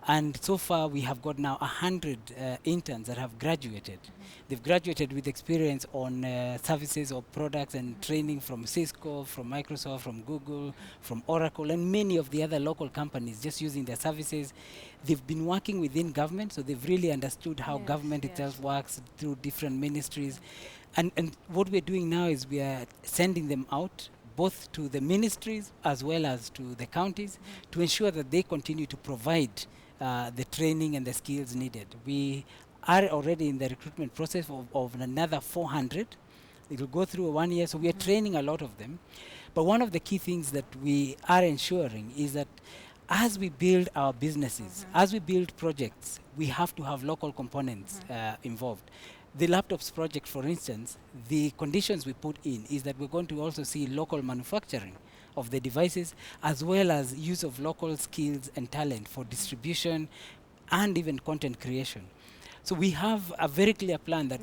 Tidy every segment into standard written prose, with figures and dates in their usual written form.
And so far, we have got now 100 interns that have graduated. They've graduated with experience on services or products and training from Cisco, from Microsoft, from Google, from Oracle, and many of the other local companies just using their services. They've been working within government, so they've really understood how government itself works through different ministries. And what we're doing now is we are sending them out both to the ministries as well as to the counties to ensure that they continue to provide the training and the skills needed. We are already in the recruitment process of another 400. It will go through 1 year, so we are training a lot of them. But one of the key things that we are ensuring is that as we build our businesses, as we build projects, we have to have local components involved. The laptops project, for instance, the conditions we put in is that we're going to also see local manufacturing of the devices, as well as use of local skills and talent for distribution and even content creation. So we have a very clear plan that,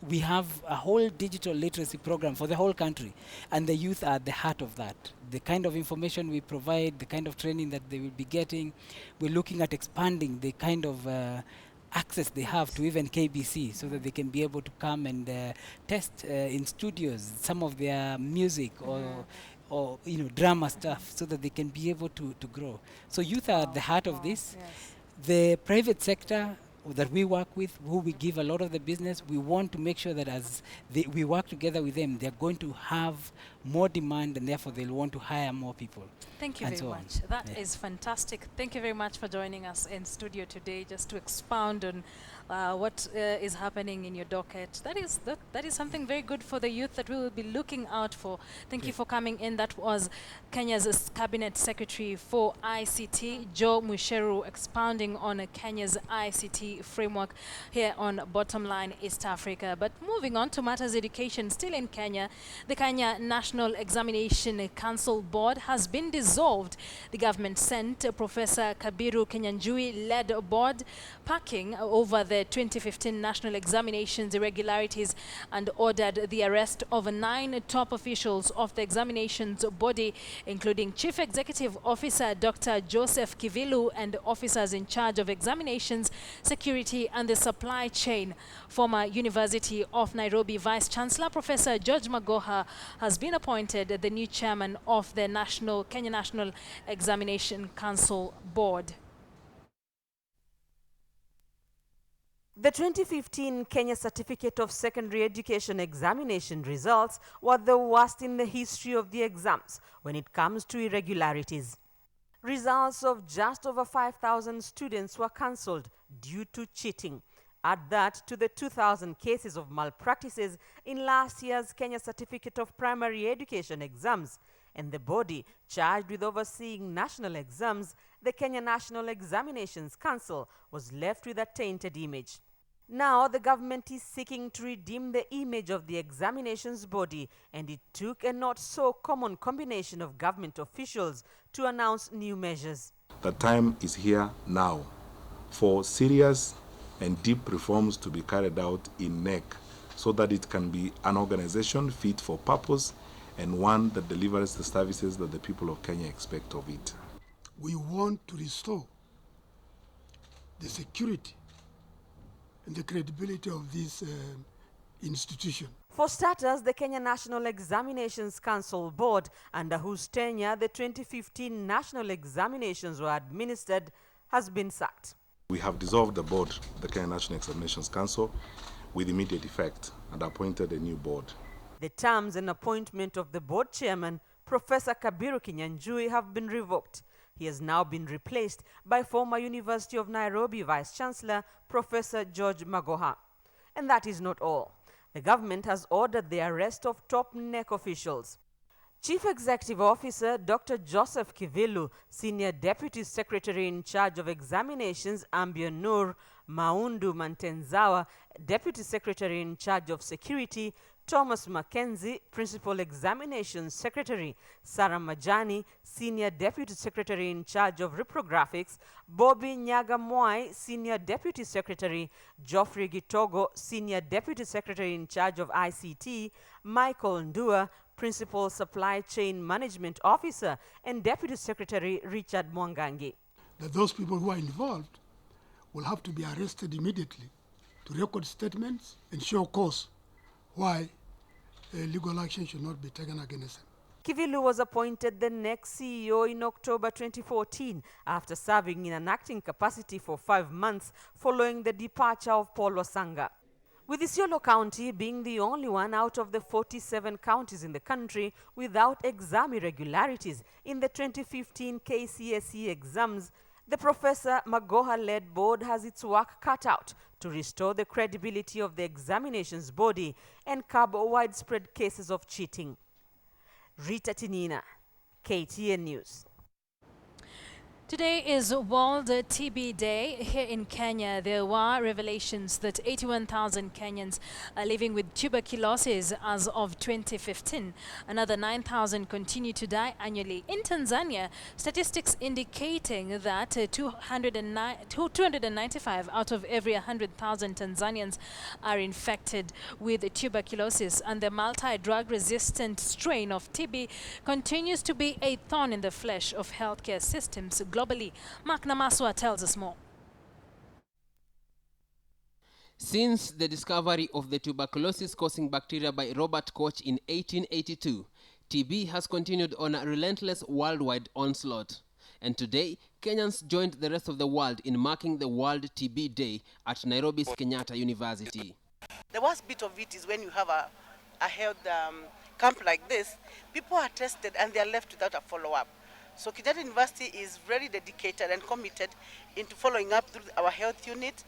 we have a whole digital literacy program for the whole country, and the youth are at the heart of that. The kind of information we provide, the kind of training that they will be getting, we're looking at expanding the kind of access they have to even KBC, so that they can be able to come and test in studios some of their music or drama stuff, so that they can be able to grow. So youth are at the heart of this. The private sector that we work with, who we give a lot of the business, we want to make sure that as we work together with them, they're going to have more demand, and therefore they'll want to hire more people. Thank you very much. That is fantastic. Thank you very much for joining us in studio today, just to expound on what is happening in your docket. That is something very good for the youth that we will be looking out for. Thank you for coming in. That was Kenya's Cabinet Secretary for ICT, Joe Musheru, expounding on Kenya's ICT framework here on Bottomline East Africa. But moving on to matters education, still in Kenya, the Kenya National Examination Council Board has been dissolved. The government sent Professor Kabiru Kinyanjui-led board packing over the 2015 national examinations irregularities and ordered the arrest of 9 top officials of the examinations body, including Chief Executive Officer Dr. Joseph Kivilu and officers in charge of examinations, security and the supply chain. Former University of Nairobi Vice Chancellor Professor George Magoha has been appointed the new chairman of the Kenya National Examination Council Board. The 2015 Kenya Certificate of Secondary Education examination results were the worst in the history of the exams when it comes to irregularities. Results of just over 5,000 students were cancelled due to cheating. Add that to the 2,000 cases of malpractices in last year's Kenya Certificate of Primary Education exams, and the body charged with overseeing national exams, the Kenya National Examinations Council, was left with a tainted image. Now the government is seeking to redeem the image of the examinations body, and it took a not so common combination of government officials to announce new measures. The time is here now for serious and deep reforms to be carried out in NEC, so that it can be an organization fit for purpose and one that delivers the services that the people of Kenya expect of it. We want to restore the security and the credibility of this institution. For starters, the Kenya National Examinations Council Board, under whose tenure the 2015 national examinations were administered, has been sacked. We have dissolved the board, the Kenya National Examinations Council, with immediate effect and appointed a new board. The terms and appointment of the board chairman, Professor Kabiru Kinyanjui, have been revoked. He has now been replaced by former University of Nairobi Vice Chancellor Professor George Magoha. And that is not all. The government has ordered the arrest of top NEC officials. Chief Executive Officer Dr. Joseph Kivilu, Senior Deputy Secretary in charge of examinations Ambio Nur, Maundu Mantenzawa, Deputy Secretary in charge of security, Thomas Mackenzie, Principal Examinations Secretary, Sarah Majani, Senior Deputy Secretary in charge of reprographics, Bobby Nyaga Mwai, Senior Deputy Secretary, Geoffrey Gitogo, Senior Deputy Secretary in charge of ICT, Michael Ndua, Principal Supply Chain Management Officer, and Deputy Secretary Richard Mwangangi. that those people who are involved will have to be arrested immediately to record statements and show cause why legal action should not be taken against them. Kivilu was appointed the next CEO in October 2014 after serving in an acting capacity for 5 months following the departure of Paul Wasanga. With Isiolo County being the only one out of the 47 counties in the country without exam irregularities in the 2015 KCSE exams, the Professor Magoha-led board has its work cut out to restore the credibility of the examinations body and curb widespread cases of cheating. Rita Tinina, KTN News. Today is World TB Day. Here in Kenya, there were revelations that 81,000 Kenyans are living with tuberculosis as of 2015. Another 9,000 continue to die annually. In Tanzania, statistics indicating that 295 out of every 100,000 Tanzanians are infected with tuberculosis, and the multi-drug resistant strain of TB continues to be a thorn in the flesh of healthcare systems globally. Mark Namaswa tells us more. Since the discovery of the tuberculosis-causing bacteria by Robert Koch in 1882, TB has continued on a relentless worldwide onslaught. And today, Kenyans joined the rest of the world in marking the World TB Day at Nairobi's Kenyatta University. The worst bit of it is when you have a health camp like this, people are tested and they are left without a follow-up. So Kenyatta University is very dedicated and committed into following up through our health unit.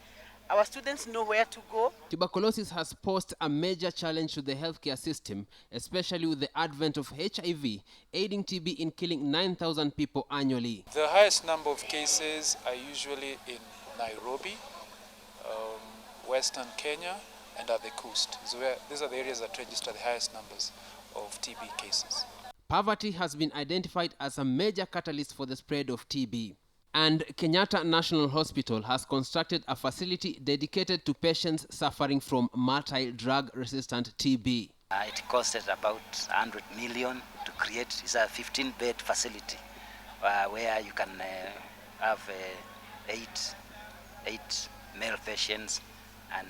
Our students know where to go. Tuberculosis has posed a major challenge to the healthcare system, especially with the advent of HIV, aiding TB in killing 9,000 people annually. The highest number of cases are usually in Nairobi, Western Kenya, and at the coast. So these are the areas that register the highest numbers of TB cases. Poverty has been identified as a major catalyst for the spread of TB. And Kenyatta National Hospital has constructed a facility dedicated to patients suffering from multi-drug resistant TB. It costed about 100 million to create. It's a 15-bed facility where you can have eight male patients and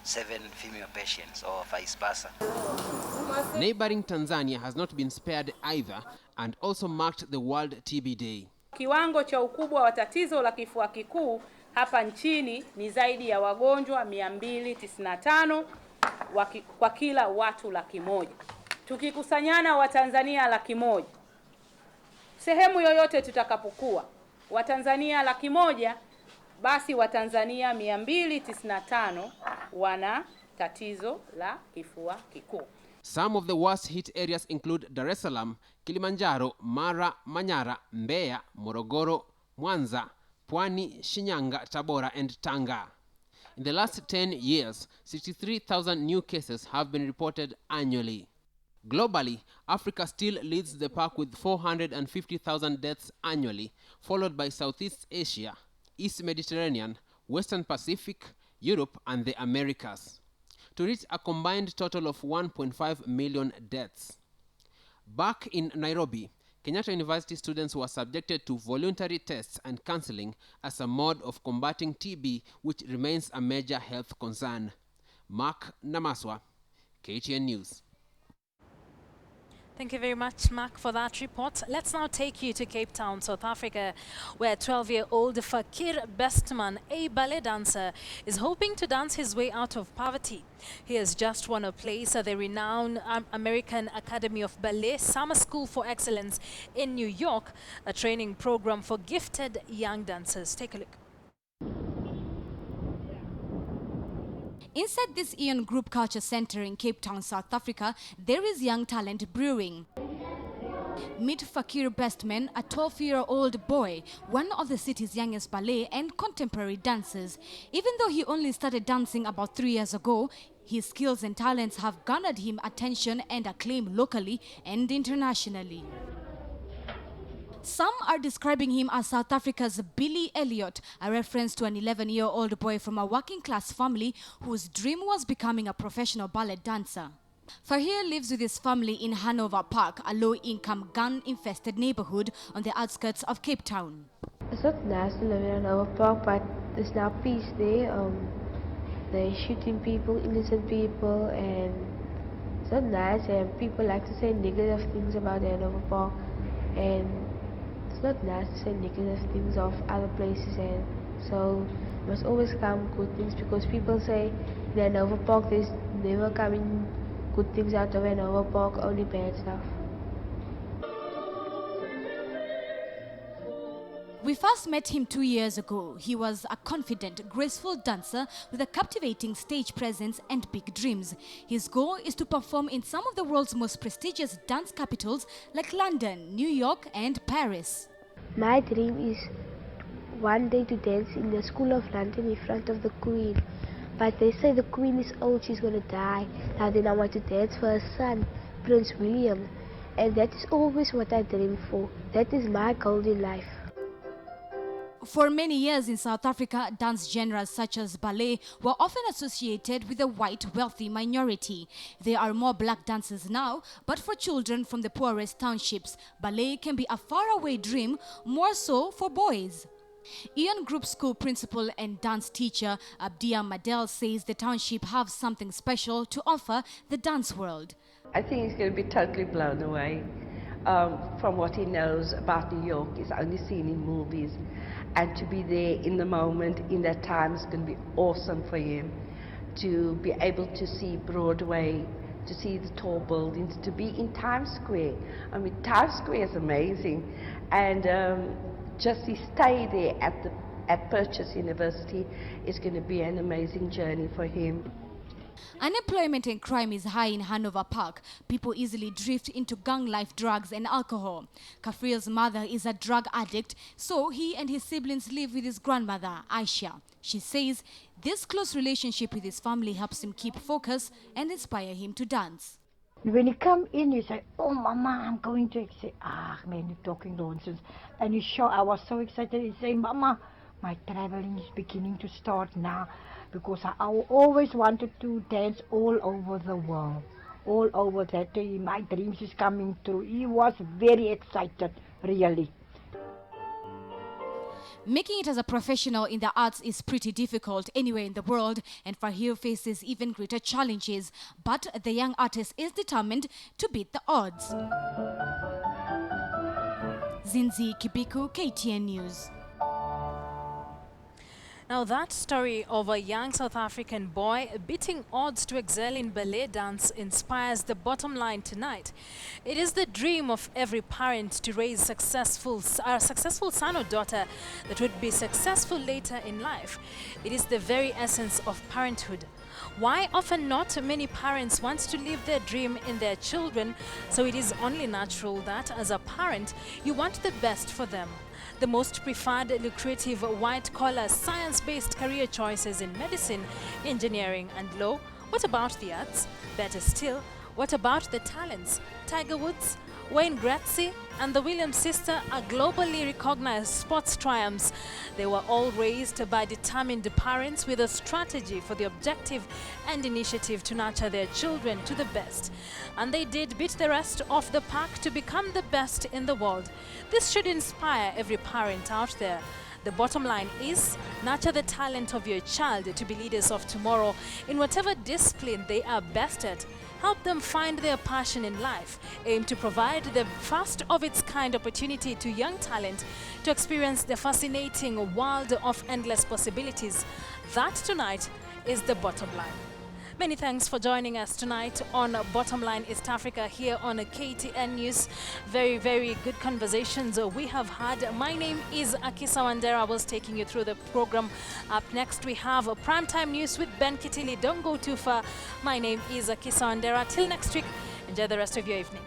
7 female patients, or vice versa. Neighboring Tanzania has not been spared either and also marked the World TB Day. Kiwango cha ukubwa wa tatizo la kifua kikuu hapa nchini ni zaidi ya wagonjwa 295 kwa kila watu 100,000. Tukikusanyana Watanzania 100,000, sehemu yoyote tutakapokuwa Watanzania 100,000, basi Watanzania 295 wana tatizo la kifua kikuu. Some of the worst hit areas include Dar es Salaam, Kilimanjaro, Mara, Manyara, Mbeya, Morogoro, Mwanza, Pwani, Shinyanga, Tabora, and Tanga. In the last 10 years, 63,000 new cases have been reported annually. Globally, Africa still leads the pack with 450,000 deaths annually, followed by Southeast Asia, East Mediterranean, Western Pacific, Europe, and the Americas, to reach a combined total of 1.5 million deaths. Back in Nairobi, Kenyatta University students were subjected to voluntary tests and counseling as a mode of combating TB, which remains a major health concern. Mark Namaswa, KTN News. Thank you very much, Mark, for that report. Let's now take you to Cape Town, South Africa, where 12-year-old Fakir Bestman, a ballet dancer, is hoping to dance his way out of poverty. He has just won a place at the renowned American Academy of Ballet Summer School for Excellence in New York, a training program for gifted young dancers. Take a look. Inside this Ion Group Culture Center in Cape Town, South Africa, there is young talent brewing. Meet Fakir Bestman, a 12-year-old boy, one of the city's youngest ballet and contemporary dancers. Even though he only started dancing about 3 years ago, his skills and talents have garnered him attention and acclaim locally and internationally. Some are describing him as South Africa's Billy Elliot, a reference to an 11-year-old boy from a working-class family whose dream was becoming a professional ballet dancer. Fahir lives with his family in Hanover Park, a low-income, gun-infested neighborhood on the outskirts of Cape Town. It's not nice to live in Hanover Park, but there's now peace there. They're shooting people, innocent people, and it's not nice. And people like to say negative things about Hanover Park, and it's not nice to say negative things of other places. And so must always come good things, because people say in Hanover Park there's never coming good things out of Hanover Park, only bad stuff. We first met him 2 years ago. He was a confident, graceful dancer with a captivating stage presence and big dreams. His goal is to perform in some of the world's most prestigious dance capitals like London, New York and Paris. My dream is one day to dance in the School of London in front of the Queen. But they say the Queen is old, she's going to die. Now then I want to dance for her son, Prince William. And that is always what I dream for. That is my goal in life. For many years in South Africa, dance genres such as ballet were often associated with the white wealthy minority. There are more black dancers now, but for children from the poorest townships, ballet can be a faraway dream, more so for boys. Ian Group School principal and dance teacher Abdia Madel says the township have something special to offer the dance world. I think he's going to be totally blown away from what he knows about New York. He's only seen in movies. And to be there in the moment, in that time, is going to be awesome for him. To be able to see Broadway, to see the tall buildings, to be in Times Square. I mean, Times Square is amazing. And just to stay there at Purchase University is going to be an amazing journey for him. Unemployment and crime is high in Hanover Park. People easily drift into gang life, drugs and alcohol. Kafriel's mother is a drug addict, so he and his siblings live with his grandmother, Aisha. She says this close relationship with his family helps him keep focus and inspire him to dance. When you come in, you say, "Oh, Mama, I'm going to." Say, "Ah, man, you're talking nonsense." And you show, I was so excited. You say, "Mama, my traveling is beginning to start now." Because I always wanted to dance all over the world. All over that. My dreams is coming true. He was very excited, really. Making it as a professional in the arts is pretty difficult anywhere in the world, and Fahir faces even greater challenges. But the young artist is determined to beat the odds. Zinzi Kibiku, KTN News. Now that story of a young South African boy beating odds to excel in ballet dance inspires the bottom line tonight. It is the dream of every parent to raise a successful son or daughter that would be successful later in life. It is the very essence of parenthood. Why often not many parents want to live their dream in their children, so it is only natural that as a parent you want the best for them. The most preferred, lucrative, white-collar, science-based career choices in medicine, engineering and law. What about the arts? Better still, what about the talents? Tiger Woods, Wayne Gretzky and the Williams sisters are globally recognized sports triumphs. They were all raised by determined parents with a strategy for the objective and initiative to nurture their children to the best. And they did beat the rest of the pack to become the best in the world. This should inspire every parent out there. The bottom line is, nurture the talent of your child to be leaders of tomorrow in whatever discipline they are best at. Help them find their passion in life. Aim to provide the first of its kind opportunity to young talent to experience the fascinating world of endless possibilities. That tonight is the bottom line. Many thanks for joining us tonight on Bottomline East Africa here on KTN News. Very, very good conversations we have had. My name is Akisa Wandera. I was taking you through the program. Up next, we have Primetime News with Ben Kitili. Don't go too far. My name is Akisa Wandera. Till next week, enjoy the rest of your evening.